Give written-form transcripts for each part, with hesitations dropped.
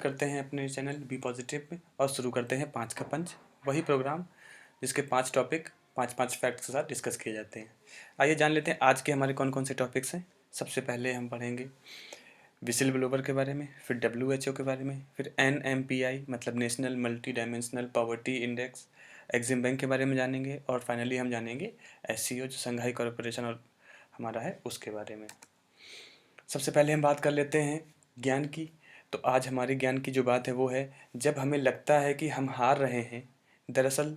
करते हैं अपने चैनल बी पॉजिटिव में और शुरू करते हैं 5 का पंच, वही प्रोग्राम जिसके 5 टॉपिक 5-5 फैक्ट्स के साथ डिस्कस किए जाते हैं। आइए जान लेते हैं आज के हमारे कौन कौन से टॉपिक्स हैं। सबसे पहले हम पढ़ेंगे विसिल ब्लोवर के बारे में, फिर WHO के बारे में, फिर NMPI मतलब national multi dimensional poverty index, EXIM bank के बारे में जानेंगे और फाइनली हम जानेंगे SCO जो संघाई कॉरपोरेशन और हमारा है उसके बारे में। सबसे पहले हम बात कर लेते हैं ज्ञान की। तो आज हमारे ज्ञान की जो बात है वो है, जब हमें लगता है कि हम हार रहे हैं, दरअसल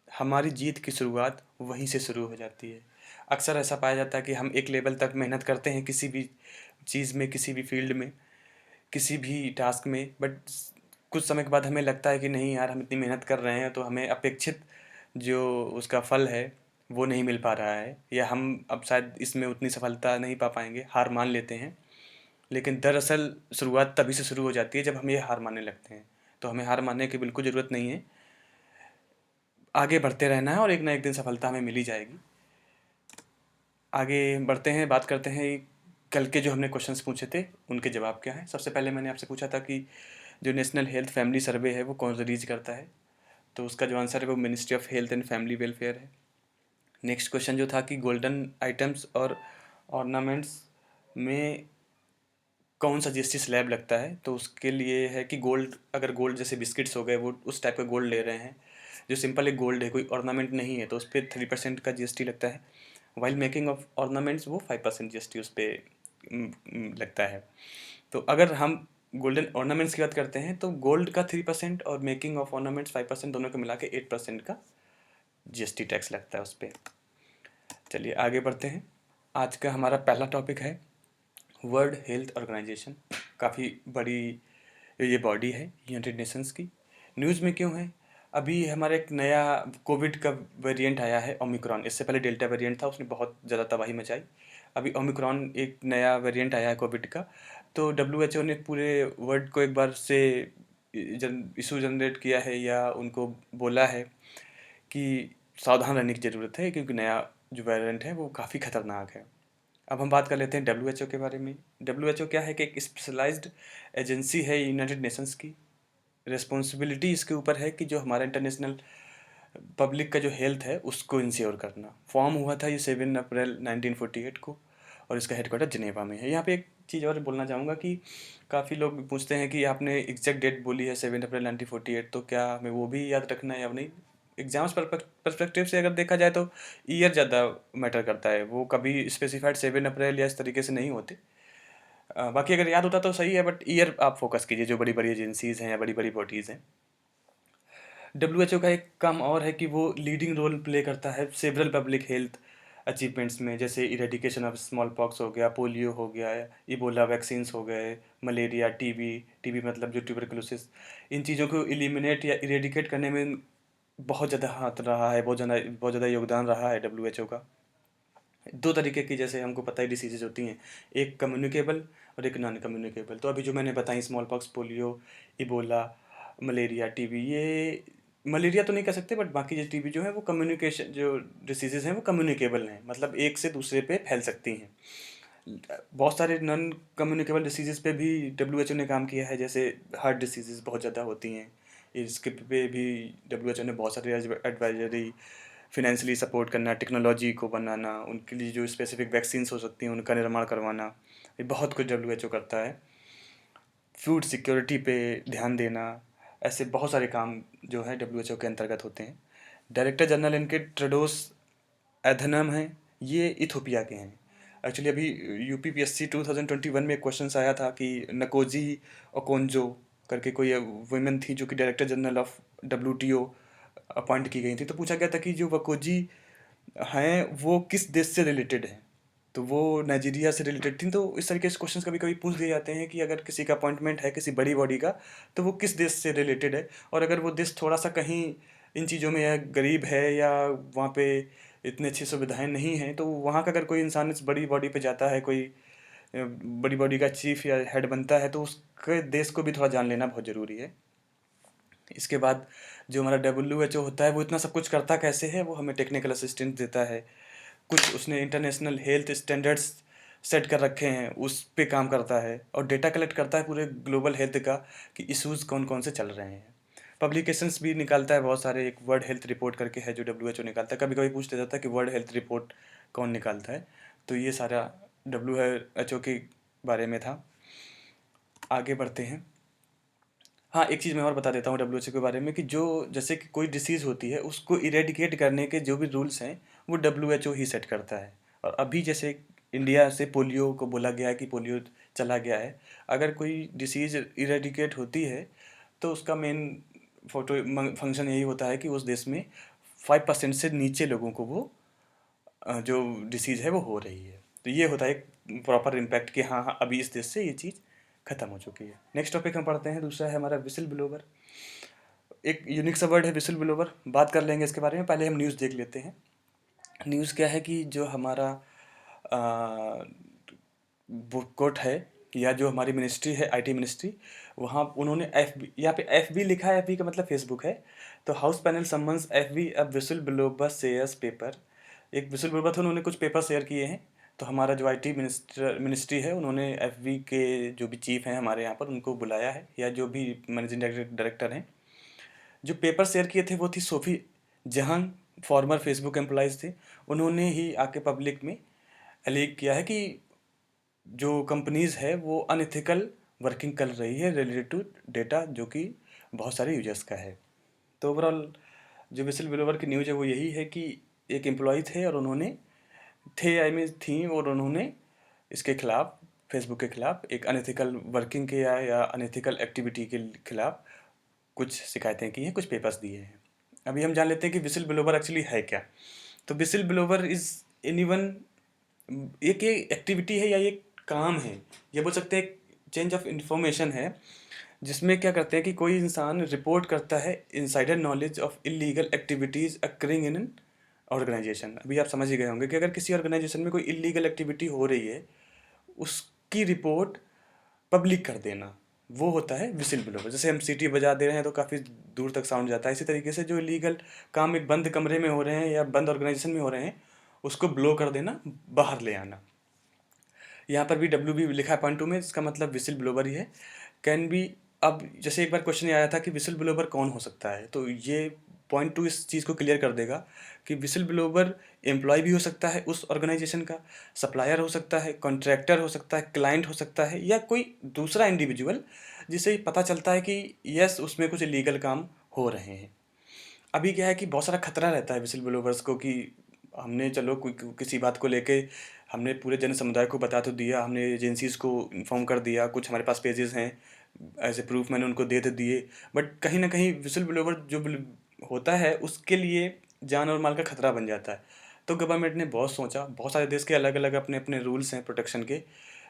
हमारी जीत की शुरुआत वहीं से शुरू हो जाती है। अक्सर ऐसा पाया जाता है कि हम एक लेवल तक मेहनत करते हैं किसी भी चीज़ में, किसी भी फील्ड में, किसी भी टास्क में, बट कुछ समय के बाद हमें लगता है कि नहीं यार, हम इतनी मेहनत कर रहे हैं तो हमें अपेक्षित जो उसका फल है वो नहीं मिल पा रहा है, या हम अब शायद इसमें उतनी सफलता नहीं पा पाएंगे, हार मान लेते हैं। लेकिन दरअसल शुरुआत तभी से शुरू हो जाती है जब हम ये हार मानने लगते हैं। तो हमें हार मानने की बिल्कुल ज़रूरत नहीं है, आगे बढ़ते रहना है और एक ना एक दिन सफलता हमें मिल ही जाएगी। आगे बढ़ते हैं, बात करते हैं कल के जो हमने क्वेश्चंस पूछे थे उनके जवाब क्या हैं। सबसे पहले मैंने आपसे पूछा था कि जो नेशनल हेल्थ फैमिली सर्वे है वो कौन रिलीज करता है, तो उसका जो आंसर है वो ministry of health and family welfare है। नेक्स्ट क्वेश्चन जो था कि गोल्डन आइटम्स और ऑर्नामेंट्स में कौन सा GST स्लैब लगता है, तो उसके लिए है कि गोल्ड, अगर गोल्ड जैसे बिस्किट्स हो गए वो उस टाइप का गोल्ड ले रहे हैं, जो सिंपल एक गोल्ड है, कोई ऑर्नामेंट नहीं है, तो उस पर 3% का GST लगता है। वाइल मेकिंग ऑफ ऑर्नामेंट्स वो 5% GST उस पर लगता है। तो अगर हम गोल्डन ऑर्नामेंट्स की बात करते हैं तो गोल्ड का 3% और मेकिंग ऑफ ऑर्नामेंट्स 5% दोनों को मिला के 8% का GST टैक्स लगता है उस पर। चलिए आगे बढ़ते हैं। आज का हमारा पहला टॉपिक है वर्ल्ड हेल्थ ऑर्गेनाइजेशन। काफ़ी बड़ी ये बॉडी है यूनाइटेड नेशंस की। न्यूज़ में क्यों है? अभी हमारा एक नया कोविड का वेरिएंट आया है ओमिक्रॉन। इससे पहले डेल्टा वेरिएंट था, उसने बहुत ज़्यादा तबाही मचाई। अभी ओमिक्रॉन एक नया वेरिएंट आया है कोविड का। तो WHO ने पूरे वर्ल्ड को एक बार से इशू जनरेट किया है, या उनको बोला है कि सावधान रहने की ज़रूरत है, क्योंकि नया जो वेरिएंट है वो काफ़ी खतरनाक है। अब हम बात कर लेते हैं WHO के बारे में। WHO क्या है कि एक स्पेशलाइज्ड एजेंसी है यूनाइटेड नेशंस की। रिस्पॉन्सिबिलिटी इसके ऊपर है कि जो हमारा इंटरनेशनल पब्लिक का जो हेल्थ है उसको इंश्योर करना। फॉर्म हुआ था ये 7 अप्रैल 1948 को, और इसका हेडक्वार्टर जिनेवा में है। यहाँ पे एक चीज़ और बोलना चाहूँगा कि काफ़ी लोग पूछते हैं कि आपने एग्जैक्ट डेट बोली है 7 अप्रैल 1948, तो क्या हमें वो भी याद रखना है या नहीं? एग्जाम्स परस्पेक्टिव से अगर देखा जाए तो ईयर ज़्यादा मैटर करता है, वो कभी स्पेसिफाइड 7 अप्रैल या इस तरीके से नहीं होते। बाकी अगर याद होता तो सही है, बट ईयर आप फोकस कीजिए, जो बड़ी बड़ी एजेंसीज़ हैं या बड़ी बड़ी बॉडीज़ हैं। WHO का एक काम और है कि वो लीडिंग रोल प्ले करता है सेवरल पब्लिक हेल्थ अचीवमेंट्स में, जैसे इरेडिकेशन ऑफ स्मॉल पॉक्स हो गया, पोलियो हो गया, इबोला वैक्सीन्स हो गए, मलेरिया, टीबी मतलब जो ट्यूबरकुलोसिस, इन चीज़ों को इलिमिनेट या इरेडिकेट करने में बहुत ज़्यादा हाथ रहा है, बहुत ज़्यादा योगदान रहा है WHO का। दो तरीके की, जैसे हमको पता है, डिसीजेज होती हैं, एक कम्युनिकेबल और एक नॉन कम्युनिकेबल। तो अभी जो मैंने बताई small pox, polio, Ebola, malaria, TB, ये मलेरिया तो नहीं कह सकते, बट बाकी जो टीबी जो है वो कम्युनिकेशन, जो डिसीजेज हैं वो कम्युनिकेबल हैं, मतलब एक से दूसरे पे फैल सकती हैं। बहुत सारे नॉन कम्युनिकेबल डिसीजेज पे भी WHO ने काम किया है, जैसे हार्ट डिसीजेज बहुत ज़्यादा होती हैं, इसके पे भी WHO ने बहुत सारे एडवाइजरी, फिनेंशियली सपोर्ट करना, टेक्नोलॉजी को बनाना, उनके लिए जो स्पेसिफिक वैक्सीन्स हो सकती हैं उनका निर्माण करवाना, ये बहुत कुछ WHO करता है। फूड सिक्योरिटी पे ध्यान देना, ऐसे बहुत सारे काम जो है WHO के अंतर्गत होते हैं। डायरेक्टर जनरल इनके ट्रेडोस एधनम हैं, ये इथोपिया के हैं। एक्चुअली अभी UPPSC 2021 में क्वेश्चन आया था कि नकोजी ओकोंजो करके कोई वुमेन थी जो कि director general of WTO appoint की गई थी, तो पूछा गया था कि जो वकोजी हैं वो किस देश से रिलेटेड हैं, तो वो नाइजीरिया से रिलेटेड थी। तो इस तरीके से क्वेश्चंस कभी कभी पूछ दिए जाते हैं कि अगर किसी का अपॉइंटमेंट है किसी बड़ी बॉडी का, तो वो किस देश से रिलेटेड है, और अगर वो देश थोड़ा सा कहीं इन चीज़ों में या गरीब है या वहाँ पे इतनी अच्छी सुविधाएं नहीं हैं, तो वहाँ का अगर कोई इंसान इस बड़ी बॉडी पे जाता है, कोई बड़ी बॉडी का चीफ या हेड बनता है, तो उसके देश को भी थोड़ा जान लेना बहुत ज़रूरी है। इसके बाद जो हमारा WHO होता है वो इतना सब कुछ करता कैसे है, वो हमें टेक्निकल असिस्टेंस देता है। कुछ उसने इंटरनेशनल हेल्थ स्टैंडर्ड्स सेट कर रखे हैं उस पे काम करता है, और डेटा कलेक्ट करता है पूरे ग्लोबल हेल्थ का कि इश्यूज़ कौन कौन से चल रहे हैं। पब्लिकेशंस भी निकालता है बहुत सारे, एक वर्ल्ड हेल्थ रिपोर्ट करके है जो डब्ल्यू निकालता है। कभी कभी पूछ लेता था कि वर्ल्ड हेल्थ रिपोर्ट कौन निकालता है, तो ये सारा डब्ल्यू के बारे में था। आगे बढ़ते हैं। हाँ, एक चीज़ मैं और बता देता हूँ डब्ल्यू के बारे में कि जो जैसे कि कोई डिसीज़ होती है उसको इरेडिकेट करने के जो भी रूल्स हैं वो डब्ल्यू ही सेट करता है। और अभी जैसे इंडिया से पोलियो को बोला गया है कि पोलियो चला गया है, अगर कोई डिसीज़ इरेडिकेट होती है तो उसका मेन फंक्शन यही होता है कि उस देश में 5% से नीचे लोगों को वो जो डिसीज़ है वो हो रही है। तो ये होता है एक प्रॉपर इम्पैक्ट कि हाँ हाँ अभी इस देश से ये चीज़ खत्म हो चुकी है। नेक्स्ट टॉपिक हम पढ़ते हैं, दूसरा है हमारा विसिल ब्लोवर। एक यूनिक सा वर्ड है विसिल ब्लोवर, बात कर लेंगे इसके बारे में। पहले हम न्यूज़ देख लेते हैं। न्यूज़ क्या है कि जो हमारा कोर्ट है या जो हमारी मिनिस्ट्री है, आईटी मिनिस्ट्री, वहाँ उन्होंने यहाँ पे एफ बी लिखा है, एफ बी का मतलब फेसबुक है। तो house panel summons F B अब विसिल ब्लोवर शेयर्स पेपर। एक विसिल ब्लोवर थे, उन्होंने कुछ पेपर शेयर किए हैं। तो हमारा जो आईटी मिनिस्ट्री है उन्होंने एफ बी के जो भी चीफ हैं हमारे यहाँ पर उनको बुलाया है, या जो भी मैनेजिंग डायरेक्टर हैं। जो पेपर शेयर किए थे वो थी सोफ़ी जहां, फॉर्मर फेसबुक एम्प्लॉयज़ थे। उन्होंने ही आके पब्लिक में एलीग किया है कि जो कंपनीज़ है वो अनएथिकल वर्किंग कर रही है रिलेटेड टू डेटा जो कि बहुत सारे यूजर्स का है। तो ओवरऑल जो विसिल ब्लोवर की न्यूज़ है वो यही है कि एक एम्प्लॉय थे और उन्होंने थी और उन्होंने इसके खिलाफ, फेसबुक के खिलाफ एक अनएथिकल वर्किंग के या अनएथिकल एक्टिविटी के खिलाफ कुछ शिकायतें की हैं, कुछ पेपर्स दिए हैं। अभी हम जान लेते हैं कि विसिल ब्लोवर एक्चुअली है क्या। तो विसिल ब्लोवर इज़ एनीवन, एक ये एक्टिविटी है या ये काम है, ये बोल सकते हैं चेंज ऑफ इंफॉर्मेशन है, जिसमें क्या करते हैं कि कोई इंसान रिपोर्ट करता है insider knowledge of illegal activities occurring in an organization. अभी आप समझ ही गए होंगे कि अगर किसी ऑर्गेनाइजेशन में कोई इलीगल एक्टिविटी हो रही है उसकी रिपोर्ट पब्लिक कर देना, वो होता है विसिल ब्लोवर। जैसे हम सीटी बजा दे रहे हैं तो काफ़ी दूर तक साउंड जाता है, इसी तरीके से जो इलीगल काम एक बंद कमरे में हो रहे हैं या बंद ऑर्गेनाइजेशन में हो रहे हैं उसको ब्लो कर देना, बाहर ले आना। यहाँ पर भी डब्ल्यू बी लिखा है पॉइंट 2 में, इसका मतलब विसिल ब्लोवर ही है। कैन बी, अब जैसे एक बार क्वेश्चन ये आया था कि विसिल ब्लोवर कौन हो सकता है, तो ये पॉइंट 2 इस चीज़ को क्लियर कर देगा कि विसिल ब्लोवर एम्प्लॉय भी हो सकता है उस ऑर्गेनाइजेशन का, सप्लायर हो सकता है, कॉन्ट्रैक्टर हो सकता है, क्लाइंट हो सकता है, या कोई दूसरा इंडिविजुअल जिसे पता चलता है कि यस उसमें कुछ इलीगल काम हो रहे हैं। अभी क्या है कि बहुत सारा खतरा रहता है विसिल ब्लोवर्स को कि हमने चलो किसी बात को लेके हमने पूरे जन समुदाय को बता तो दिया, हमने एजेंसीज़ को इन्फॉर्म कर दिया, कुछ हमारे पास पेजेस हैं एज ए प्रूफ मैंने उनको दे तो दिए, बट कहीं ना कहीं विसिल ब्लोवर जो होता है उसके लिए जान और माल का खतरा बन जाता है। तो गवर्नमेंट ने बहुत सोचा, बहुत सारे देश के अलग अलग अपने अपने रूल्स हैं प्रोटेक्शन के,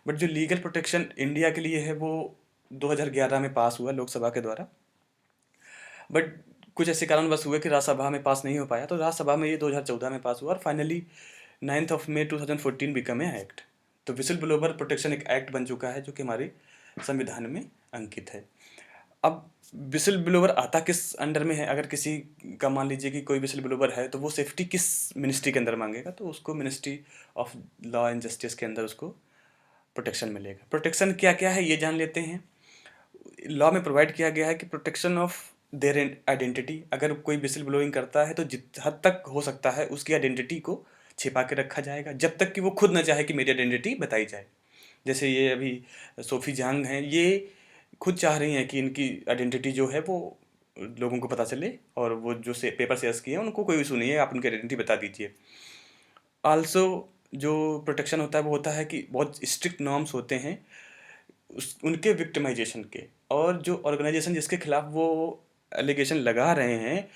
बट जो लीगल प्रोटेक्शन इंडिया के लिए है वो 2011 में पास हुआ लोकसभा के द्वारा। बट कुछ ऐसे कारणवश हुए कि राज्यसभा में पास नहीं हो पाया, तो राज्यसभा में ये 2014 में पास हुआ और finally 9 May 2014 become a act. तो विसिल ब्लोवर प्रोटेक्शन एक एक्ट बन चुका है जो कि हमारे संविधान में अंकित है। अब विसिल ब्लोवर आता किस अंडर में है, अगर किसी का मान लीजिए कि कोई विसिल ब्लोवर है तो वो सेफ्टी किस मिनिस्ट्री के अंदर मांगेगा, तो उसको ministry of law and justice के अंदर उसको प्रोटेक्शन मिलेगा। प्रोटेक्शन क्या क्या है ये जान लेते हैं। लॉ में प्रोवाइड किया गया है कि प्रोटेक्शन ऑफ देयर आइडेंटिटी, अगर कोई विसिल ब्लोइंग करता है तो जित हद तक हो सकता है उसकी आइडेंटिटी को छिपा के रखा जाएगा जब तक कि वो खुद ना चाहे कि मेरी आइडेंटिटी बताई जाए। जैसे ये अभी सोफ़ी जहांग हैं, ये खुद चाह रही हैं कि इनकी आइडेंटिटी जो है वो लोगों को पता चले, और वो जो से पेपर शेयर्स किए हैं उनको कोई इशू नहीं है, आप उनकी आइडेंटिटी बता दीजिए। आल्सो जो प्रोटेक्शन होता है वो होता है कि बहुत स्ट्रिक्ट नॉर्म्स होते हैं उनके विक्टिमाइजेशन के, और जो ऑर्गेनाइजेशन जिसके खिलाफ वो एलिगेशन लगा रहे हैं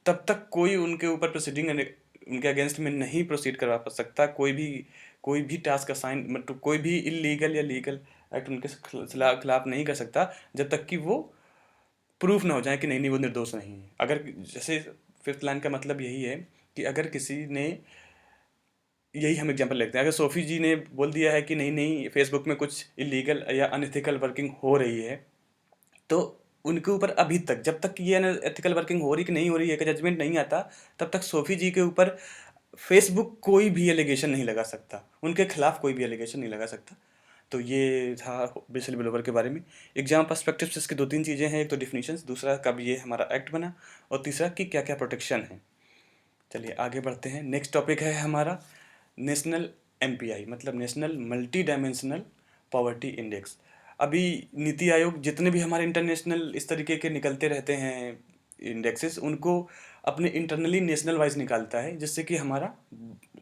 तब तक कोई उनके ऊपर प्रोसीडिंग उनके अगेंस्ट में नहीं प्रोसीड करवा सकता, कोई भी टास्क असाइन, मतलब कोई भी इलीगल या लीगल एक्ट उनके खिलाफ नहीं कर सकता जब तक कि वो प्रूफ ना हो जाए कि नहीं नहीं वो निर्दोष नहीं है। अगर जैसे फिफ्थ लाइन का मतलब यही है कि अगर किसी ने, यही हम एग्जांपल लेते हैं, अगर सोफ़ी जी ने बोल दिया है कि नहीं नहीं फेसबुक में कुछ इलीगल या अनएथिकल वर्किंग हो रही है, तो उनके ऊपर अभी तक जब तक ये अनएथिकल वर्किंग हो रही कि नहीं हो रही है का जजमेंट नहीं आता, तब तक सोफ़ी जी के ऊपर फेसबुक कोई भी एलिगेशन नहीं लगा सकता, उनके खिलाफ कोई भी एलिगेशन नहीं लगा सकता। तो ये था बेसिल ब्लोवर के बारे में। एग्जाम पर्सपेक्टिव से इसकी दो तीन चीज़ें हैं, एक तो डिफिनीशंस, दूसरा कब ये हमारा एक्ट बना, और तीसरा कि क्या क्या प्रोटेक्शन है। चलिए आगे बढ़ते हैं। नेक्स्ट टॉपिक है हमारा नेशनल एमपीआई, मतलब national multi dimensional poverty index. अभी नीति आयोग जितने भी हमारे इंटरनेशनल इस तरीके के निकलते रहते हैं इंडेक्सेस, उनको अपने इंटरनली नेशनल वाइज निकालता है, जिससे कि हमारा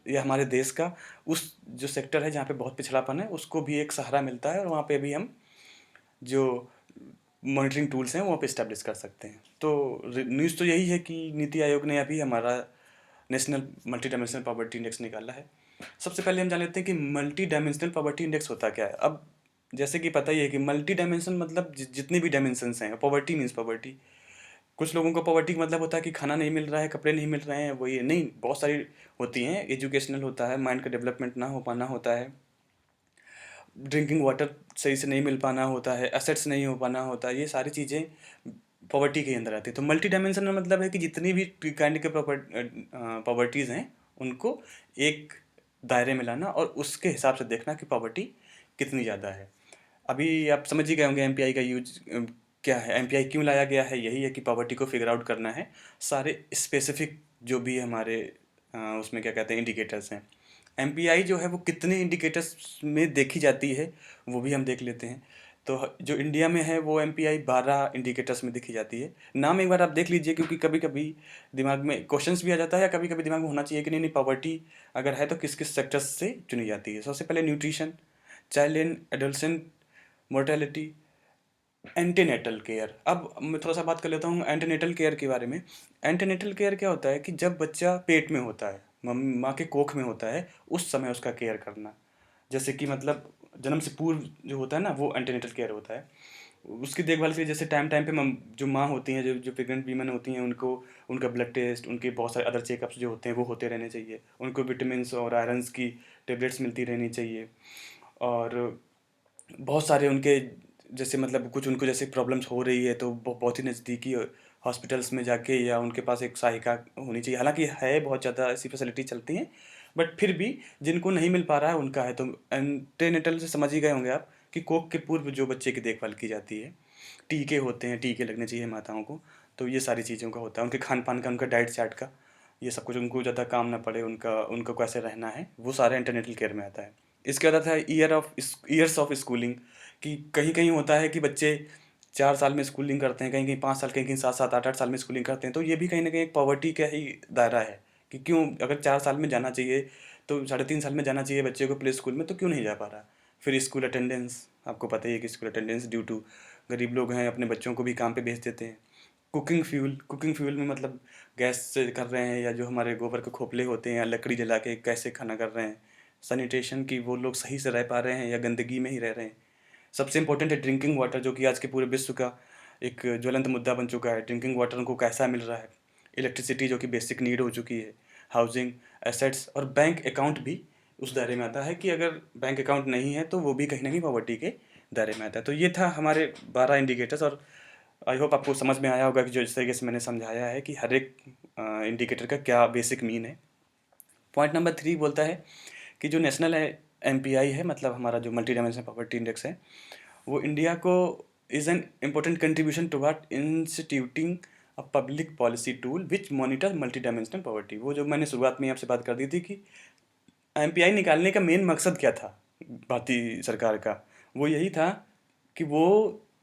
या हमारे देश का उस जो सेक्टर है जहाँ पे बहुत पिछड़ापन है उसको भी एक सहारा मिलता है, और वहाँ पे भी हम जो मॉनिटरिंग टूल्स हैं वहाँ पे इस्टेब्लिश कर सकते हैं। तो न्यूज़ तो यही है कि नीति आयोग ने अभी हमारा national multi dimensional poverty index निकाला है। सबसे पहले हम जान लेते हैं कि मल्टी डायमेंशनल पॉवर्टी इंडेक्स होता क्या है। अब जैसे कि पता ही है कि मल्टी डायमेंशन मतलब जितनी भी डायमेंशंस हैं, पॉवर्टी मीन्स पॉवर्टी। कुछ लोगों को पॉवर्टी का मतलब होता है कि खाना नहीं मिल रहा है, कपड़े नहीं मिल रहे हैं, वो ये नहीं, बहुत सारी होती हैं। एजुकेशनल होता है, माइंड का डेवलपमेंट ना हो पाना होता है, ड्रिंकिंग वाटर सही से नहीं मिल पाना होता है, एसेट्स नहीं हो पाना होता है, ये सारी चीज़ें पॉवर्टी के अंदर आती है। तो मल्टी डायमेंशनल मतलब है कि जितनी भी काइंड के पॉवर्टीज़ हैं उनको एक दायरे में लाना और उसके हिसाब से देखना कि पॉवर्टी कितनी ज़्यादा है। अभी आप समझ ही गए होंगे एमपीआई का यूज क्या है, एमपीआई क्यों लाया गया है। यही है कि पॉवर्टी को फिगर आउट करना है। सारे स्पेसिफिक जो भी हमारे उसमें क्या कहते हैं इंडिकेटर्स हैं। एमपीआई जो है वो कितने इंडिकेटर्स में देखी जाती है वो भी हम देख लेते हैं। तो जो इंडिया में है वो एमपीआई 12 इंडिकेटर्स में देखी जाती है। नाम एक बार आप देख लीजिए, क्योंकि कभी कभी दिमाग में क्वेश्चंस भी आ जाता है, या कभी कभी दिमाग में होना चाहिए कि नहीं नहीं पॉवर्टी अगर है तो किस किस सेक्टर्स से चुनी जाती है। सबसे पहले nutrition, child and adolescent mortality, antenatal care. अब मैं थोड़ा सा बात कर लेता हूँ एंटीनेटल केयर के बारे में। एंटीनेटल केयर क्या होता है कि जब बच्चा पेट में होता है, माँ के कोख में होता है, उस समय उसका केयर करना। जैसे कि मतलब जन्म से पूर्व जो होता है ना, वो एंटीनेटल केयर होता है। उसकी देखभाल के लिए जैसे टाइम टाइम पे जो माँ होती हैं, जो जो प्रेग्नेंट वीमेन होती हैं, उनको उनका ब्लड टेस्ट, उनके बहुत सारे अदर चेकअप्स जो होते हैं वो होते रहने चाहिए। उनको विटामिन और आयरन्स की टेबलेट्स मिलती रहनी चाहिए। और बहुत सारे उनके जैसे मतलब कुछ उनको जैसे प्रॉब्लम्स हो रही है तो बहुत ही नज़दीकी हॉस्पिटल्स में जाके या उनके पास एक सहायिका होनी चाहिए। हालांकि है बहुत ज़्यादा ऐसी फैसिलिटी चलती हैं, बट फिर भी जिनको नहीं मिल पा रहा है उनका है। तो एंटीनेटल से समझ ही गए होंगे आप कि कोख के पूर्व जो बच्चे की देखभाल की जाती है, टीके होते हैं, टीके लगने चाहिए माताओं को। तो ये सारी चीज़ों का होता है, उनके खान पान का, उनका डाइट चार्ट का, ये सब कुछ, उनको ज़्यादा काम ना पड़े, उनको कैसे रहना है, वो सारे इंटरनेटल केयर में आता है। इसके बाद आता है ईयर्स ऑफ स्कूलिंग। कि कहीं कहीं होता है कि बच्चे 4 साल में स्कूलिंग करते हैं, कहीं कहीं 5 साल, कहीं कहीं 7 7 8 8 साल में स्कूलिंग करते हैं। तो ये भी कहीं ना कहीं एक पॉवर्टी का ही दायरा है कि क्यों, अगर 4 साल में जाना चाहिए तो 3.5 साल में जाना चाहिए बच्चे को प्ले स्कूल में, तो क्यों नहीं जा पा रहा। फिर स्कूल अटेंडेंस, आपको पता ही है कि स्कूल अटेंडेंस ड्यू टू गरीब लोग हैं अपने बच्चों को भी काम पे भेज देते हैं। कुकिंग फ्यूल में मतलब गैस से कर रहे हैं, या जो हमारे गोबर के खोपले होते हैं या लकड़ी जला के कैसे खाना कर रहे हैं। सैनिटेशन की वो लोग सही से रह पा रहे हैं या गंदगी में ही रह रहे हैं। सबसे इम्पोर्टेंट है ड्रिंकिंग वाटर, जो कि आज के पूरे विश्व का एक ज्वलंत मुद्दा बन चुका है। ड्रिंकिंग वाटर उनको कैसा मिल रहा है, इलेक्ट्रिसिटी जो कि बेसिक नीड हो चुकी है, हाउसिंग, एसेट्स, और बैंक अकाउंट भी उस दायरे में आता है कि अगर बैंक अकाउंट नहीं है तो वो भी कहीं ना कहीं पॉवर्टी के दायरे में आता है। तो ये था हमारे 12 इंडिकेटर्स। और आई होप आपको समझ में आया होगा कि जो इस तरीके से मैंने समझाया है कि हर एक इंडिकेटर का क्या बेसिक मीन है। पॉइंट नंबर 3 बोलता है कि जो नेशनल एमपीआई है, मतलब हमारा जो मल्टी डायमेंशनल पॉवर्टी इंडेक्स है, वो इंडिया को is an important contribution toward instituting a public policy tool which monitor multi dimensional poverty. वो जो मैंने शुरुआत में आपसे बात कर दी थी कि एमपीआई निकालने का मेन मकसद क्या था भारतीय सरकार का, वो यही था कि वो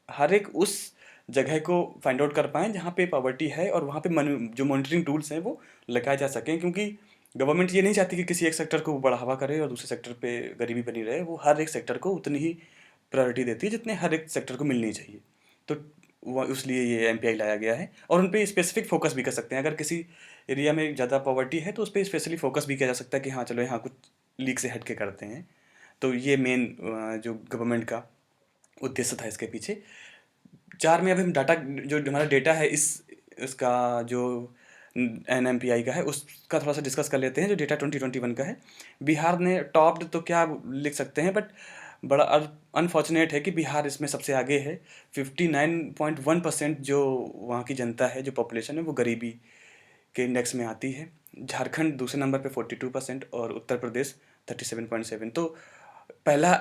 हर एक उस जगह को फाइंड आउट कर पाएँ जहाँ पे पॉवर्टी है, और वहाँ पे जो मॉनिटरिंग टूल्स हैं वो लगाए जा सकें। क्योंकि गवर्नमेंट ये नहीं चाहती कि किसी एक सेक्टर को बढ़ावा करे और दूसरे सेक्टर पे गरीबी बनी रहे। वो हर एक सेक्टर को उतनी ही प्रायोरिटी देती है जितने हर एक सेक्टर को मिलनी चाहिए। तो वो इसलिए ये एमपीआई लाया गया है, और उन पे स्पेसिफिक फोकस भी कर सकते हैं। अगर किसी एरिया में ज़्यादा पॉवर्टी है तो उस पर स्पेशली फोकस भी किया जा सकता है कि हाँ चलो यहाँ कुछ लीक से हट के करते हैं। तो ये मेन जो गवर्नमेंट का उद्देश्य था इसके पीछे। 4 में अभी हम डाटा, जो हमारा डेटा है इसका जो एनएमपीआई का है उसका थोड़ा सा डिस्कस कर लेते हैं। जो डेटा 2021 का है, बिहार ने टॉप्ड तो क्या लिख सकते हैं, बट बड़ा अनफॉर्चुनेट है कि बिहार इसमें सबसे आगे है। 59.1% जो वहाँ की जनता है, जो पॉपुलेशन है, वो गरीबी के इंडेक्स में आती है। झारखंड दूसरे नंबर पे 42% और उत्तर प्रदेश 37.7। तो पहला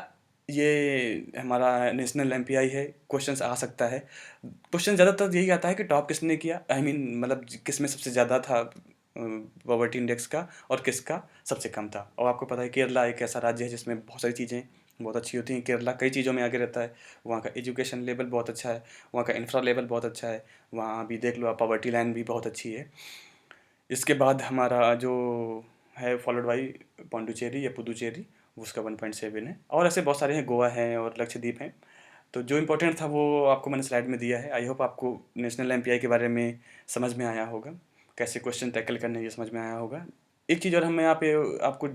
ये हमारा नेशनल एमपीआई है, क्वेश्चंस आ सकता है। क्वेश्चन ज़्यादातर यही आता है कि टॉप किसने किया, आई मीन मतलब किस में सबसे ज़्यादा था पॉवर्टी इंडेक्स का, और किसका सबसे कम था। और आपको पता है केरला एक ऐसा राज्य है जिसमें बहुत सारी चीज़ें बहुत अच्छी होती हैं। केरला कई चीज़ों में आगे रहता है, वहाँ का एजुकेशन लेवल बहुत अच्छा है, वहाँ का इंफ्रा लेवल बहुत अच्छा है, वहाँ भी देख लो आप पॉवर्टी लाइन भी बहुत अच्छी है। इसके बाद हमारा जो है फॉलोड बाई पौंडुचेरी या पुदुचेरी, उसका 1.7 है। और ऐसे बहुत सारे हैं, गोवा है और लक्षद्वीप हैं। तो जो इम्पोर्टेंट था वो आपको मैंने स्लाइड में दिया है। आई होप आपको नेशनल एमपीआई के बारे में समझ में आया होगा, कैसे क्वेश्चन टैकल करने ये समझ में आया होगा। एक चीज़ और हम यहाँ पे आपको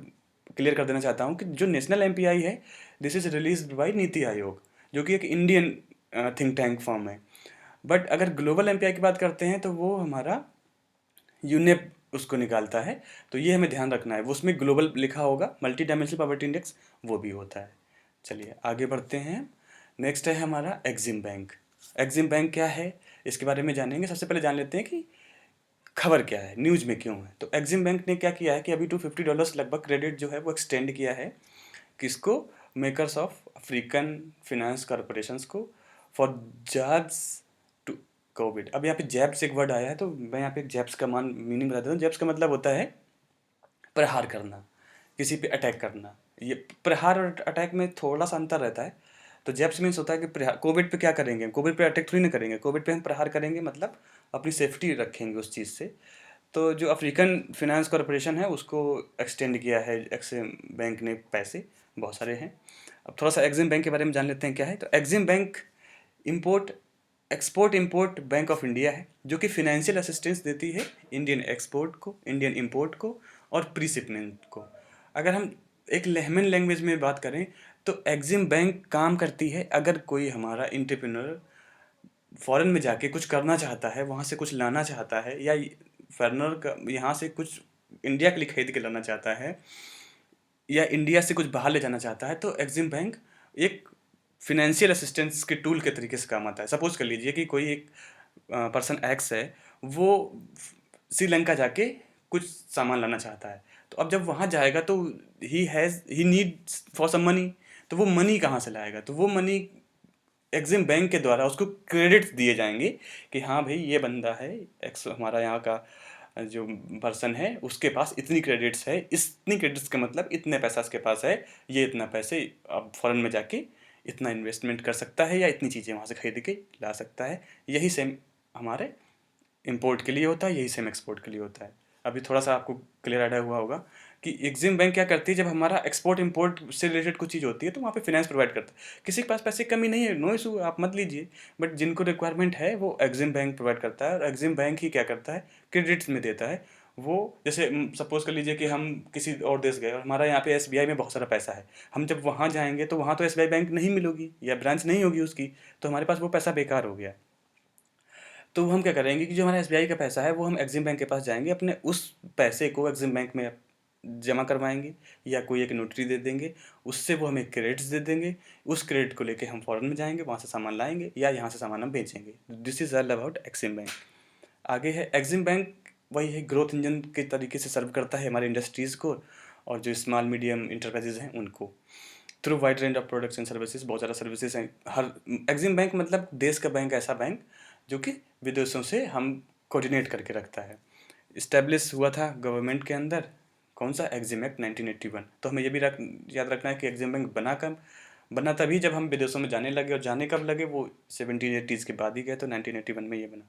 क्लियर कर देना चाहता हूँ कि जो नेशनल एमपीआई है, this is release by NITI Aayog, जो कि एक इंडियन थिंक टैंक फॉर्म है। बट अगर ग्लोबल एमपीआई की बात करते हैं तो वो हमारा यूनेप उसको निकालता है। तो ये हमें ध्यान रखना है, वो उसमें ग्लोबल लिखा होगा, मल्टी डायमेंशनल पॉवर्टी इंडेक्स वो भी होता है। चलिए आगे बढ़ते हैं। नेक्स्ट है हमारा एग्जिम बैंक। एग्जिम बैंक क्या है इसके बारे में जानेंगे। सबसे पहले जान लेते हैं कि खबर क्या है, न्यूज़ में क्यों है। तो एग्जिम बैंक ने क्या किया है कि अभी $250 लगभग क्रेडिट जो है वो एक्सटेंड किया है, किसको, makers of African finance corporations को, फॉर जॉब्स टू कोविड। अब यहाँ पे जैब्स एक वर्ड आया है, तो मैं यहाँ पे जैब्स का मीनिंग बता देता हूँ। जैब्स का मतलब होता है प्रहार करना, किसी पे अटैक करना। ये प्रहार और अटैक में थोड़ा सा अंतर रहता है। तो जैब्स मीन्स होता है कि प्रहार, कोविड पे क्या करेंगे, कोविड पे अटैक थोड़ी ना करेंगे, कोविड पे हम प्रहार करेंगे, मतलब अपनी सेफ्टी रखेंगे उस चीज़ से। तो जो अफ्रीकन फिनेंस कॉरपोरेशन है उसको एक्सटेंड किया है एक्सिम बैंक ने पैसे, बहुत सारे हैं। अब थोड़ा सा एग्जिम बैंक के बारे में जान लेते हैं क्या है। तो EXIM bank import export import bank of India है, जो कि फिनेंशियल असिस्टेंस देती है इंडियन एक्सपोर्ट को, इंडियन इम्पोर्ट को और प्री शिपमेंट को। अगर हम एक लेहमन लैंग्वेज में बात करें तो एग्जिम बैंक काम करती है अगर कोई हमारा इंटरप्रेन्योर फॉरेन में जाके कुछ करना चाहता है, वहाँ से कुछ लाना चाहता है, या फॉरेनर का यहाँ से कुछ इंडिया के लिए खरीद के लाना चाहता है, या इंडिया से कुछ बाहर ले जाना चाहता है, तो एग्जिम बैंक एक फिनेंशियल असिस्टेंस के टूल के तरीके से काम आता है। सपोज कर लीजिए कि कोई एक पर्सन एक्स है, वो श्रीलंका जाके कुछ सामान लाना चाहता है। तो अब जब वहाँ जाएगा तो he needs for some money, तो वो मनी कहाँ से लाएगा, तो वो मनी एग्जिम बैंक के द्वारा उसको क्रेडिट्स दिए जाएंगे कि हाँ भाई ये बंदा है एक्स, हमारा यहाँ का जो पर्सन है उसके पास इतनी क्रेडिट्स है, इतनी क्रेडिट्स का मतलब इतने पैसा उसके पास है, ये इतना पैसे अब फॉरेन में जाके इतना इन्वेस्टमेंट कर सकता है या इतनी चीज़ें वहाँ से खरीद के ला सकता है। यही सेम हमारे इंपोर्ट के लिए होता है, यही सेम एक्सपोर्ट के लिए होता है। अभी थोड़ा सा आपको क्लियर आइडिया हुआ होगा कि एग्जिम बैंक क्या करती है, जब हमारा एक्सपोर्ट इंपोर्ट से रिलेटेड कुछ चीज़ होती है तो वहाँ पे फाइनेंस प्रोवाइड करता है। किसी के पास पैसे की कमी नहीं है, नो इशू, आप मत लीजिए, बट जिनको रिक्वायरमेंट है वो एग्जिम बैंक प्रोवाइड करता है। और एग्जिम बैंक ही क्या करता है, क्रेडिट्स में देता है। वो जैसे सपोज कर लीजिए कि हम किसी और देश गए और हमारा यहाँ पे एसबीआई में बहुत सारा पैसा है, हम जब वहाँ जाएंगे तो वहाँ तो एसबीआई बैंक नहीं मिलेगी या ब्रांच नहीं होगी उसकी, तो हमारे पास वो पैसा बेकार हो गया। तो हम क्या करेंगे कि जो हमारा एसबीआई का पैसा है वो हम एग्जिम बैंक के पास जाएंगे, अपने उस पैसे को एग्जिम बैंक में जमा करवाएंगे, या कोई एक नोटरी दे देंगे, उससे वो हमें क्रेडिट्स दे देंगे। उस क्रेडिट को लेके हम फॉरेन में जाएंगे, वहाँ से सामान लाएंगे या यहाँ से सामान हम बेचेंगे। This is all about EXIM bank. आगे है एग्जिम बैंक, वही है ग्रोथ इंजन के तरीके से सर्व करता है हमारे इंडस्ट्रीज़ को और जो स्मॉल मीडियम इंटरप्राइजेज हैं उनको, through wide range of products and services. बहुत ज़्यादा सर्विसेज हैं हर एग्जिम बैंक, मतलब देश का बैंक, ऐसा बैंक जो कि विदेशों से हम कोऑर्डिनेट करके रखता है। इस्टेब्लिश हुआ था गवर्नमेंट के अंदर, कौन सा, एग्जिम एक्ट 1981। तो हमें ये भी याद रखना है कि एग्जिम बैंक बना तभी जब हम विदेशों में जाने लगे, और जाने कब लगे, वो 1780s के बाद ही गए, तो 1981 में ये बना।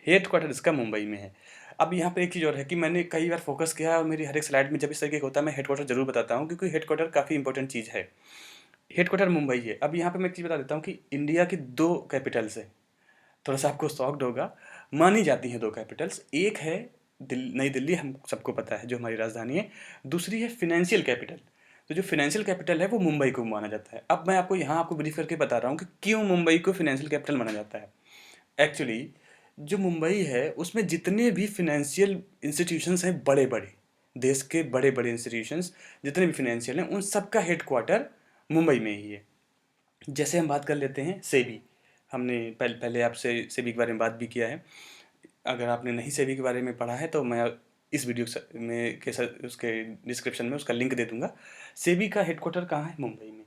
हेड क्वार्टर इसका मुंबई में है। अब यहाँ पे एक चीज़ और है कि मैंने कई बार फोकस किया है और मेरी हर एक स्लाइड में जब इस तरीके का होता है मैं हेड क्वार्टर जरूर बताता हूँ, क्योंकि हेड क्वार्टर काफ़ी इंपॉर्टेंट चीज़ है। हेड क्वार्टर मुंबई है। अब यहाँ पे मैं एक चीज़ बता देता हूँ कि इंडिया की दो कैपिटल्स है, थोड़ा सा आपको शॉक्ड होगा, मानी जाती हैं दो कैपिटल्स। एक है नई दिल्ली, हम सबको पता है जो हमारी राजधानी है। दूसरी है फिनेंशियल कैपिटल। तो जो फिनेंशियल कैपिटल है वो मुंबई को माना जाता है। अब मैं आपको यहाँ आपको ब्रीफ करके बता रहा हूँ कि क्यों मुंबई को फिनेंशियल कैपिटल माना जाता है। एक्चुअली जो मुंबई है उसमें जितने भी फिनेंशियल इंस्टीट्यूशंस हैं, बड़े बड़े देश के बड़े बड़े इंस्टीट्यूशंस जितने भी फिनेंशियल हैं, उन सब का हेड क्वार्टर मुंबई में ही है। जैसे हम बात कर लेते हैं सेबी, हमने पहले आपसे सेबी के बारे में बात भी किया है। अगर आपने नहीं सेबी के बारे में पढ़ा है तो मैं इस वीडियो में के साथ उसके डिस्क्रिप्शन में उसका लिंक दे दूंगा। सेबी का हेडक्वार्टर कहाँ है? मुंबई में।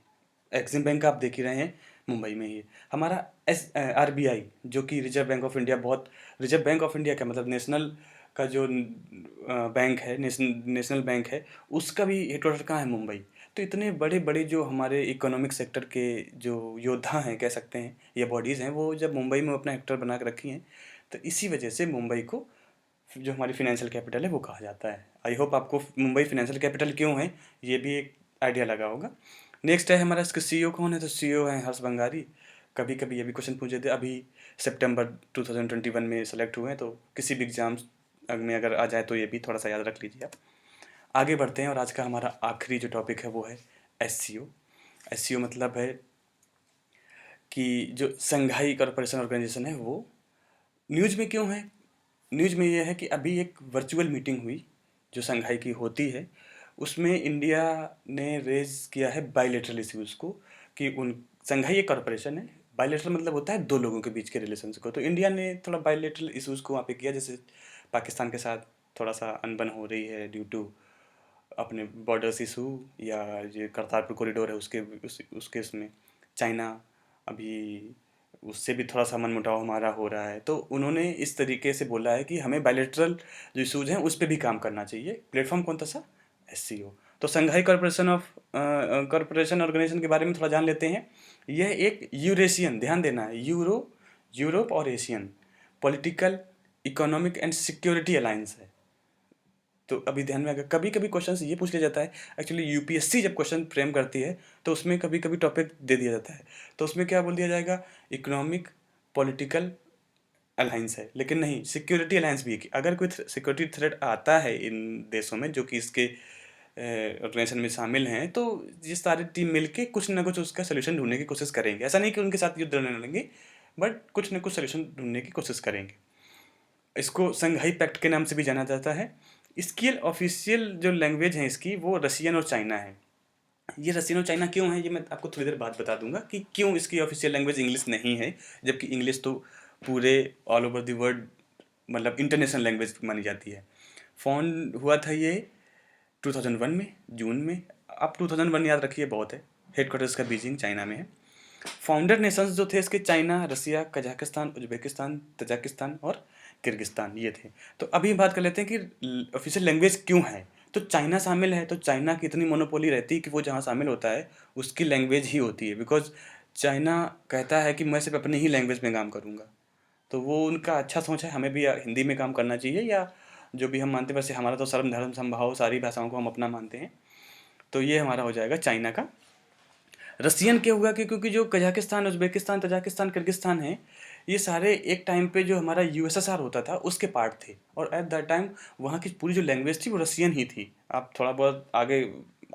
एक्सिम बैंक आप देख ही रहे हैं, मुंबई में ही है। हमारा आरबीआई जो कि रिजर्व बैंक ऑफ इंडिया, बहुत रिजर्व बैंक ऑफ इंडिया का मतलब नेशनल का जो बैंक है, नेशनल बैंक है, उसका भी हेडक्वार्टर कहाँ है? मुंबई। तो इतने बड़े बड़े जो हमारे इकोनॉमिक सेक्टर के जो योद्धा हैं कह सकते हैं, या बॉडीज़ हैं, वो जब मुंबई में अपना हेडक्वार्टर बना के रखी हैं, तो इसी वजह से मुंबई को जो हमारी फिनेंशियल कैपिटल है वो कहा जाता है। आई होप आपको मुंबई फिनेंशियल कैपिटल क्यों है ये भी एक आइडिया लगा होगा। नेक्स्ट है हमारा, इसका सीईओ कौन है? तो सीईओ है हर्ष बंगारी। कभी कभी ये भी क्वेश्चन पूछे थे, अभी सितंबर 2021 में सेलेक्ट हुए हैं, तो किसी भी एग्जाम्स में अगर आ जाए तो ये भी थोड़ा सा याद रख लीजिए आप। आगे बढ़ते हैं और आज का हमारा आखिरी जो टॉपिक है वो है एससीओ। एससीओ मतलब है कि जो संघाई कॉरपोरेशन ऑर्गेनाइजेशन है वो न्यूज़ में क्यों है? न्यूज़ में ये है कि अभी एक वर्चुअल मीटिंग हुई जो संघाई की होती है, उसमें इंडिया ने रेज किया है बायलैटरल इश्यूज़ को, कि उन संघाई एक कॉरपोरेशन है, बायलैटरल मतलब होता है दो लोगों के बीच के रिलेशंस को, तो इंडिया ने थोड़ा बायलैटरल इश्यूज़ को वहाँ पे किया, जैसे पाकिस्तान के साथ थोड़ा सा अनबन हो रही है ड्यू टू अपने बॉर्डर्स इशू, या ये करतारपुर कॉरिडोर है उसके उसमें चाइना अभी उससे भी थोड़ा सा मनमुटाव हमारा हो रहा है, तो उन्होंने इस तरीके से बोला है कि हमें बायलैटरल जो इशूज़ हैं उस पर भी काम करना चाहिए। प्लेटफॉर्म कौन था सा? एससीओ। तो संघाई कॉरपोरेशन ऑर्गेनाइजेशन के बारे में थोड़ा जान लेते हैं। यह एक यूरेशियन, ध्यान देना है, यूरोप और Asian political, economic and security alliance है। तो अभी ध्यान में आएगा, कभी कभी क्वेश्चन ये पूछ लिया जाता है, एक्चुअली यूपीएससी जब क्वेश्चन फ्रेम करती है तो उसमें कभी कभी टॉपिक दे दिया जाता है, तो उसमें क्या बोल दिया जाएगा? इकोनॉमिक पॉलिटिकल अलायंस है, लेकिन नहीं, सिक्योरिटी अलायंस भी है, कि अगर कोई सिक्योरिटी थ्रेट आता है इन देशों में जो कि इसके ऑर्गेनाइजेशन में शामिल हैं, तो ये सारी टीम मिलके कुछ ना कुछ उसका सोल्यूशन ढूंढने की कोशिश करेंगे। ऐसा नहीं कि उनके साथ युद्ध लड़ने लगेंगे, बट कुछ ना कुछ सोल्यूशन ढूंढने की कोशिश करेंगे। इसको संघाई पैक्ट के नाम से भी जाना जाता है। इसकी ऑफिशियल जो लैंग्वेज है इसकी, वो रशियन और चाइना है। ये रशियन और चाइना क्यों है, ये मैं आपको थोड़ी देर बाद बता दूंगा कि क्यों इसकी ऑफिशियल लैंग्वेज इंग्लिश नहीं है, जबकि इंग्लिश तो पूरे ऑल ओवर द वर्ल्ड मतलब इंटरनेशनल लैंग्वेज मानी जाती है। फाउंड हुआ था ये 2001 में, जून में। आप 2001 याद रखिए, बहुत है। हेडक्वार्टर्स का बीजिंग चाइना में है। फाउंडर नेशंस जो थे इसके, चाइना, रसिया, कजाकिस्तान, उज्बेकिस्तान, तजाकिस्तान और किर्गिस्तान, ये थे। तो अभी बात कर लेते हैं कि ऑफिशियल लैंग्वेज क्यों है। तो चाइना शामिल है, तो चाइना की इतनी मोनोपोली रहती है कि वो जहाँ शामिल होता है उसकी लैंग्वेज ही होती है, बिकॉज चाइना कहता है कि मैं सिर्फ अपनी ही लैंग्वेज में काम करूँगा। तो वो उनका अच्छा सोच है, हमें भी हिंदी में काम करना चाहिए, या जो भी हम मानते हैं। वैसे हमारा तो सर्व धर्म समभाव, सारी भाषाओं को हम अपना मानते हैं। तो ये हमारा हो जाएगा चाइना का। रसियन क्या हुआ कि क्योंकि जो कजाकिस्तान, उज्बेकिस्तान, तजाकिस्तान, किर्गिस्तान है, ये सारे एक टाइम पे जो हमारा यूएसएसआर होता था उसके पार्ट थे, और एट दैट टाइम वहाँ की पूरी जो लैंग्वेज थी वो रसियन ही थी। आप थोड़ा बहुत आगे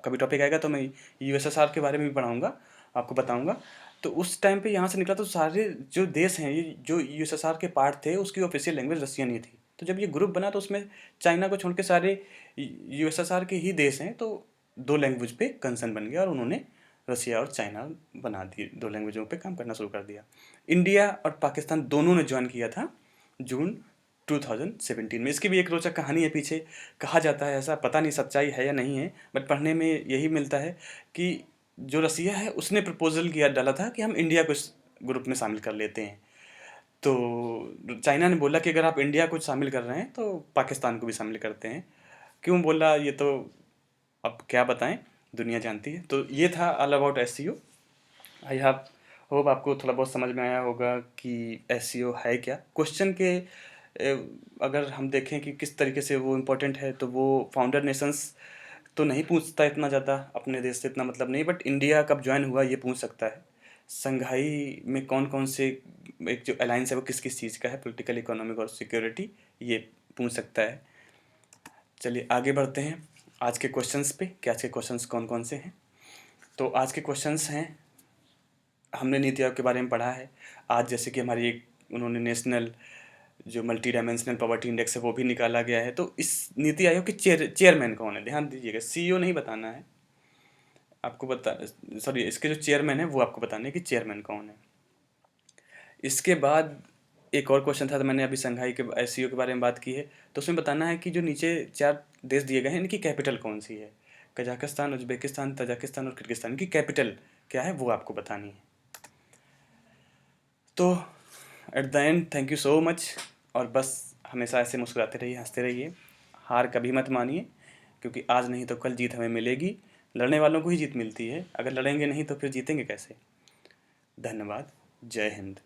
कभी टॉपिक आएगा तो मैं यूएसएसआर के बारे में भी पढ़ाऊँगा, आपको बताऊँगा। तो उस टाइम पे यहाँ से निकला, तो सारे जो देश हैं, ये जो यूएसएसआर के पार्ट थे, उसकी ऑफिशियल लैंग्वेज रसियन ही थी। तो जब ये ग्रुप बना तो उसमें चाइना को छोड़ के सारे यूएसएसआर के ही देश हैं, तो दो लैंग्वेज पे कंसर्न बन गया, और उन्होंने रसिया और चाइना बना दिए, दो लैंग्वेजों पे काम करना शुरू कर दिया। इंडिया और पाकिस्तान दोनों ने ज्वाइन किया था जून 2017 में। इसकी भी एक रोचक कहानी है पीछे। कहा जाता है, ऐसा पता नहीं सच्चाई है या नहीं है, बट पढ़ने में यही मिलता है कि जो रसिया है उसने प्रपोजल किया, डाला था कि हम इंडिया को इस ग्रुप में शामिल कर लेते हैं। तो चाइना ने बोला कि अगर आप इंडिया को शामिल कर रहे हैं तो पाकिस्तान को भी शामिल करते हैं। क्यों बोला ये तो अब क्या बताएं, दुनिया जानती है। तो ये था all about SEO. I hope आपको थोड़ा बहुत समझ में आया होगा कि एसईओ है क्या। क्वेश्चन के अगर हम देखें कि किस तरीके से वो इम्पोर्टेंट है, तो वो फाउंडर नेशंस तो नहीं पूछता इतना ज़्यादा, अपने देश से इतना मतलब नहीं, बट इंडिया कब ज्वाइन हुआ ये पूछ सकता है। संघाई में कौन कौन से एक जो अलायंस है वो किस किस चीज़ का है, पॉलिटिकल, इकोनॉमिक और सिक्योरिटी, ये पूछ सकता है। चलिए आगे बढ़ते हैं आज के क्वेश्चंस पे कि आज के क्वेश्चंस कौन कौन से हैं। तो आज के क्वेश्चंस हैं, हमने नीति आयोग के बारे में पढ़ा है आज, जैसे कि हमारी एक उन्होंने नेशनल जो मल्टी डायमेंशनल पॉवर्टी इंडेक्स है वो भी निकाला गया है। तो इस नीति आयोग के चेयरमैन कौन है, ध्यान दीजिएगा, सीईओ नहीं बताना है आपको, सॉरी, इसके जो चेयरमैन है वो आपको बताना है कि चेयरमैन कौन है। इसके बाद एक और क्वेश्चन था, तो मैंने अभी संघाई के एससीओ के बारे में बात की है, तो उसमें बताना है कि जो नीचे 4 देश दिए गए हैं इनकी कैपिटल कौन सी है। कजाकिस्तान, उज़्बेकिस्तान, तजाकिस्तान और किर्गिस्तान, इनकी कैपिटल क्या है वो आपको बतानी है। तो at the end thank you so much, और बस हमेशा ऐसे मुस्कुराते रहिए, हंसते रहिए, हार कभी मत मानिए, क्योंकि आज नहीं तो कल जीत हमें मिलेगी। लड़ने वालों को ही जीत मिलती है, अगर लड़ेंगे नहीं तो फिर जीतेंगे कैसे। धन्यवाद। जय हिंद।